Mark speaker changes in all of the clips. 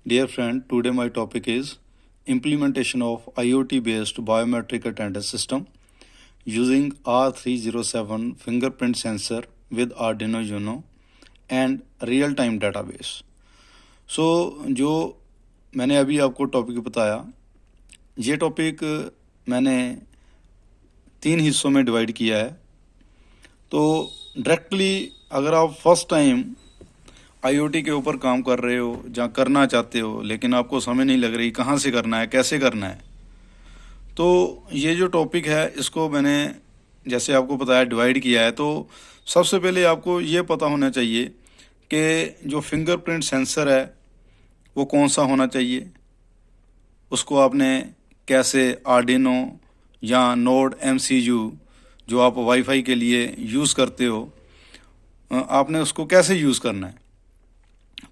Speaker 1: Dear friend, today my topic is implementation of IoT-based biometric attendance system using R307 fingerprint sensor with Arduino Uno and real-time database. जो मैंने अभी आपको topic बताया, ये topic मैंने 3 हिस्सों में डिवाइड किया है। तो डायरेक्टली अगर आप फर्स्ट टाइम आईओटी के ऊपर काम कर रहे हो, जहाँ करना चाहते हो लेकिन आपको समझ नहीं लग रही कहाँ से करना है, कैसे करना है, तो ये जो टॉपिक है इसको मैंने जैसे आपको बताया डिवाइड किया है। तो सबसे पहले आपको ये पता होना चाहिए कि जो फिंगरप्रिंट सेंसर है वो कौन सा होना चाहिए, उसको आपने कैसे आर्डिनो या नोड एमसीयू जो आप वाईफाई के लिए यूज़ करते हो, आपने उसको कैसे यूज़ करना है।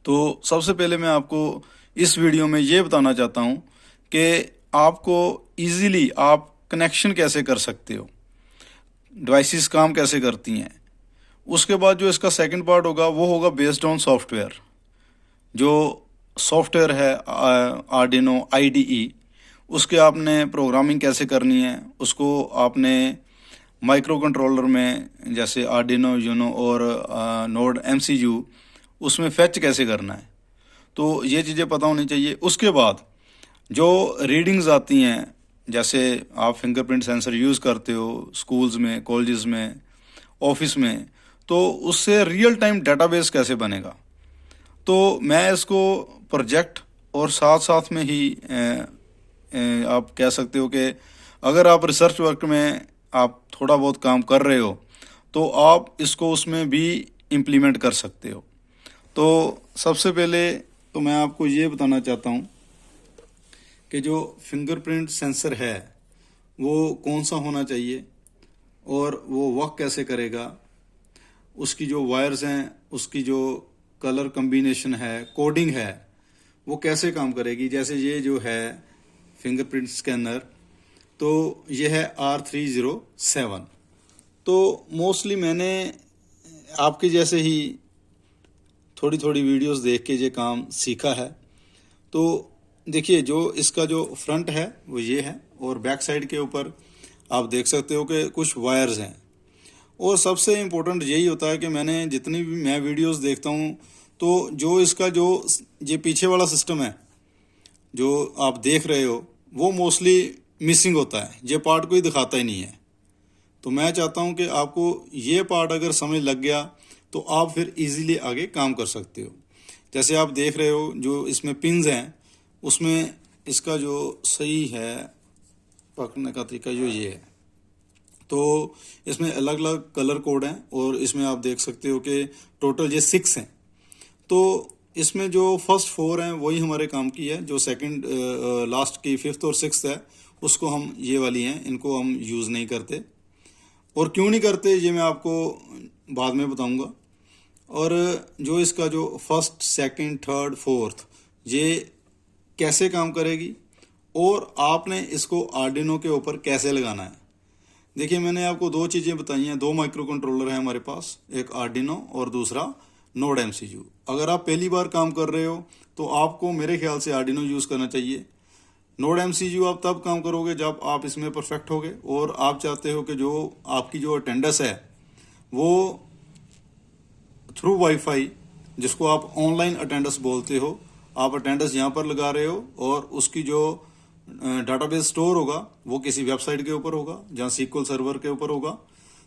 Speaker 1: तो सबसे पहले मैं आपको इस वीडियो में ये बताना चाहता हूँ कि आपको इजीली आप कनेक्शन कैसे कर सकते हो, डिवाइसेस काम कैसे करती हैं। उसके बाद जो इसका सेकंड पार्ट होगा वो होगा बेस्ड ऑन सॉफ्टवेयर। जो सॉफ्टवेयर है आर्डिनो आईडीई, उसके आपने प्रोग्रामिंग कैसे करनी है, उसको आपने माइक्रो कंट्रोलर में जैसे आर्डिनो यूनो और नोड एमसीयू उसमें फैच कैसे करना है। तो ये चीज़ें पता होनी चाहिए। उसके बाद जो रीडिंग्स आती हैं, जैसे आप फिंगरप्रिंट सेंसर यूज़ करते हो स्कूल्स में, कॉलेजेस में, ऑफिस में, तो उससे रियल टाइम डेटाबेस कैसे बनेगा। तो मैं इसको प्रोजेक्ट और साथ साथ में ही आप कह सकते हो कि अगर आप रिसर्च वर्क में आप थोड़ा बहुत काम कर रहे हो तो आप इसको उसमें भी इम्प्लीमेंट कर सकते हो। तो सबसे पहले तो मैं आपको ये बताना चाहता हूँ कि जो फिंगरप्रिंट सेंसर है वो कौन सा होना चाहिए और वो वर्क कैसे करेगा, उसकी जो वायर्स हैं, उसकी जो कलर कम्बिनेशन है, कोडिंग है, वो कैसे काम करेगी। जैसे ये जो है फिंगरप्रिंट स्कैनर, तो ये है R307। तो मोस्टली मैंने आपके जैसे ही थोड़ी थोड़ी वीडियोस देख के ये काम सीखा है। तो देखिए जो इसका जो फ्रंट है वो ये है और बैक साइड के ऊपर आप देख सकते हो कि कुछ वायर्स हैं। और सबसे इम्पोर्टेंट यही होता है कि मैंने जितनी भी मैं वीडियोस देखता हूँ तो जो इसका जो ये पीछे वाला सिस्टम है जो आप देख रहे हो वो मोस्टली मिसिंग होता है, ये पार्ट कोई दिखाता ही नहीं है। तो मैं चाहता हूँ कि आपको ये पार्ट अगर समझ लग गया तो आप फिर इजीली आगे काम कर सकते हो। जैसे आप देख रहे हो जो इसमें पिन्स हैं उसमें इसका जो सही है पकड़ने का तरीका जो ये है। तो इसमें अलग अलग कलर कोड हैं और इसमें आप देख सकते हो कि टोटल ये 6 हैं। तो इसमें जो फर्स्ट 4 हैं वही हमारे काम की है, जो सेकंड लास्ट की 5th और 6th है उसको हम ये वाली हैं इनको हम यूज़ नहीं करते। और क्यों नहीं करते ये मैं आपको बाद में बताऊंगा। और जो इसका जो फर्स्ट, सेकंड, थर्ड, फोर्थ ये कैसे काम करेगी और आपने इसको आर्डिनो के ऊपर कैसे लगाना है। देखिए मैंने आपको 2 चीज़ें बताई हैं, 2 माइक्रो कंट्रोलर हैं हमारे पास, एक आर्डिनो और दूसरा नोड एमसीयू। अगर आप पहली बार काम कर रहे हो तो आपको मेरे ख्याल से आर्डिनो यूज़ करना चाहिए। नोड एमसीयू आप तब काम करोगे जब आप इसमें परफेक्ट होगे और आप चाहते हो कि जो आपकी जो अटेंडेंस है वो थ्रू वाईफाई, जिसको आप ऑनलाइन अटेंडेंस बोलते हो, आप अटेंडेंस यहाँ पर लगा रहे हो और उसकी जो डाटाबेस स्टोर होगा वो किसी वेबसाइट के ऊपर होगा जहाँ SQL सर्वर के ऊपर होगा।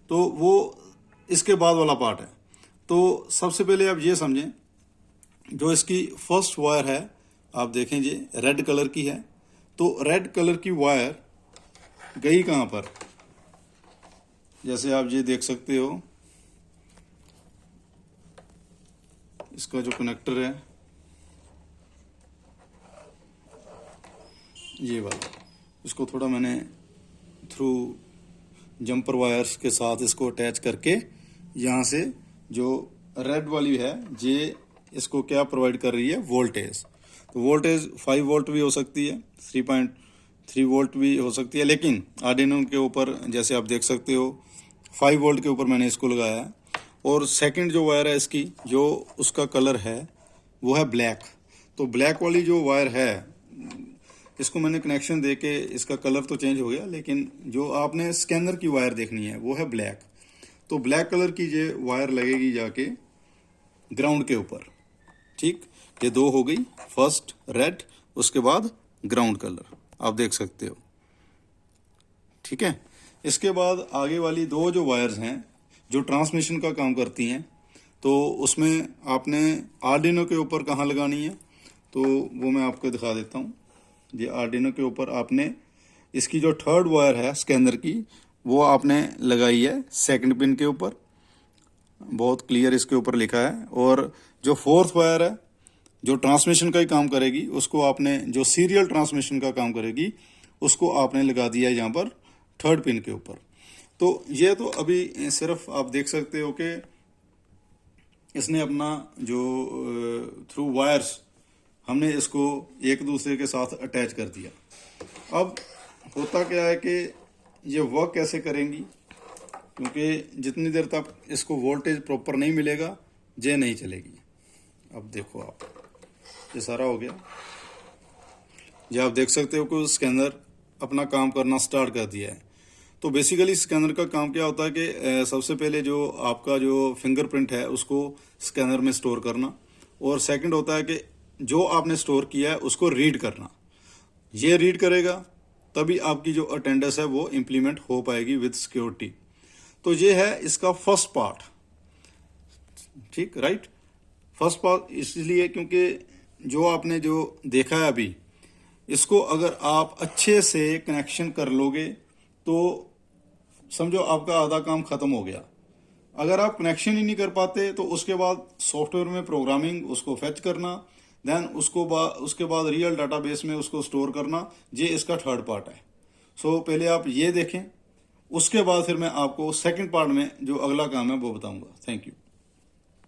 Speaker 1: तो वो इसके बाद वाला पार्ट है। तो सबसे पहले आप ये समझें, जो इसकी फर्स्ट वायर है आप देखें ये रेड कलर की है। तो रेड कलर की वायर गई कहाँ पर, जैसे आप ये देख सकते हो इसका जो कनेक्टर है ये वाला, इसको थोड़ा मैंने थ्रू जंपर वायर्स के साथ इसको अटैच करके यहाँ से जो रेड वाली है ये इसको क्या प्रोवाइड कर रही है, वोल्टेज। तो वोल्टेज 5 वोल्ट भी हो सकती है, 3.3 वोल्ट भी हो सकती है, लेकिन आर्डिनो के ऊपर जैसे आप देख सकते हो 5 वोल्ट के ऊपर मैंने इसको लगाया है। और सेकंड जो वायर है इसकी जो उसका कलर है वो है ब्लैक। तो ब्लैक वाली जो वायर है, इसको मैंने कनेक्शन दे के इसका कलर तो चेंज हो गया, लेकिन जो आपने स्कैनर की वायर देखनी है वो है ब्लैक। तो ब्लैक कलर की ये वायर लगेगी जाके ग्राउंड के ऊपर। ठीक, ये दो हो गई, फर्स्ट रेड, उसके बाद ग्राउंड कलर, आप देख सकते हो। ठीक है, इसके बाद आगे वाली दो जो वायर्स हैं जो ट्रांसमिशन का काम करती हैं, तो उसमें आपने आर्डिनो के ऊपर कहाँ लगानी है, तो वो मैं आपको दिखा देता हूँ। ये आर्डिनो के ऊपर आपने इसकी जो थर्ड वायर है स्कैनर की, वो आपने लगाई है सेकंड पिन के ऊपर, बहुत क्लियर इसके ऊपर लिखा है। और जो फोर्थ वायर है जो ट्रांसमिशन का ही काम करेगी, उसको आपने, जो सीरियल ट्रांसमिशन का काम करेगी, उसको आपने लगा दिया है यहाँ पर थर्ड पिन के ऊपर। तो ये तो अभी सिर्फ आप देख सकते हो कि इसने अपना जो थ्रू वायर्स हमने इसको एक दूसरे के साथ अटैच कर दिया। अब होता क्या है कि ये वर्क कैसे करेंगी, क्योंकि जितनी देर तक इसको वोल्टेज प्रॉपर नहीं मिलेगा ये नहीं चलेगी। अब देखो आप, ये सारा हो गया, ये आप देख सकते हो कि स्कैनर अपना काम करना स्टार्ट कर दिया है। तो बेसिकली स्कैनर का काम क्या होता है कि सबसे पहले जो आपका जो फिंगरप्रिंट है उसको स्कैनर में स्टोर करना, और सेकंड होता है कि जो आपने स्टोर किया है उसको रीड करना। ये रीड करेगा तभी आपकी जो अटेंडेंस है वो इम्प्लीमेंट हो पाएगी विद सिक्योरिटी। तो ये है इसका फर्स्ट पार्ट। ठीक, राइट, फर्स्ट पार्ट इसलिए क्योंकि जो आपने जो देखा है अभी, इसको अगर आप अच्छे से कनेक्शन कर लोगे तो समझो आपका आधा काम खत्म हो गया। अगर आप कनेक्शन ही नहीं कर पाते तो उसके बाद सॉफ्टवेयर में प्रोग्रामिंग, उसको फेच करना, देन उसके बाद रियल डाटाबेस में उसको स्टोर करना, ये इसका थर्ड पार्ट है। सो पहले आप ये देखें, उसके बाद फिर मैं आपको सेकंड पार्ट में जो अगला काम है वो बताऊंगा। Thank you.